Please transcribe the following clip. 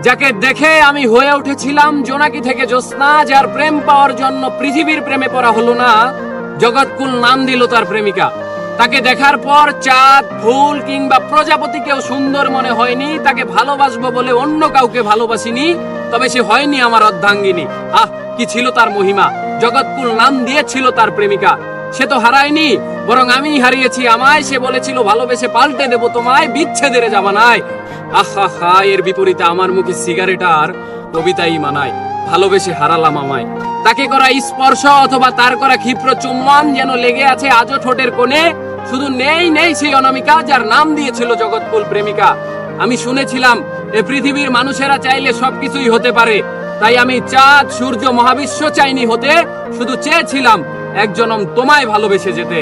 যাকে দেখে আমি হয়ে উঠেছিলাম জোনাকি থেকে জ্যোৎস্না, যার প্রেম পাওয়ার জন্য পৃথিবীর প্রেমে পড়া হলো না, জগৎকুল নাম দিল তার প্রেমিকা। তাকে দেখার পর চাঁদ, ফুল কিংবা প্রজাপতিকেও সুন্দর মনে হয়নি। তাকে ভালোবাসবো বলে অন্য কাউকে ভালোবাসিনি, তবে সে হয়নি আমার অর্ধাঙ্গিনী। আহ, কি ছিল তার মহিমা! জগৎকুল নাম দিয়েছিল তার প্রেমিকা। সে তো হারায়নি, বরং আমি হারিয়েছি আমায়। সে বলেছিল ভালোবেসে পাল্টে দেব তোমায়, বিচ্ছেদের জামানায়। আহা হা, এর বিপরীতে আমার মুখে সিগারেট আর কবিতাই মানায়। ভালোবেসে হারালাম আমায়। তাকে করা স্পর্শ অথবা তার করা ক্ষিপ্র চুম্বন যেন লেগে আছে আজও ঠোঁটের কোণে। শুধু নেই নেই সেই অনামিকা, যার নাম দিয়েছিল জগৎকুল প্রেমিকা। আমি শুনেছিলাম এ পৃথিবীর মানুষেরা চাইলে সবকিছুই হতে পারে, তাই আমি চাঁদ, সূর্য, মহাবিশ্ব চাইনি হতে, শুধু চেয়েছিলাম এক জনম তোমায় ভালোবেসে যেতে।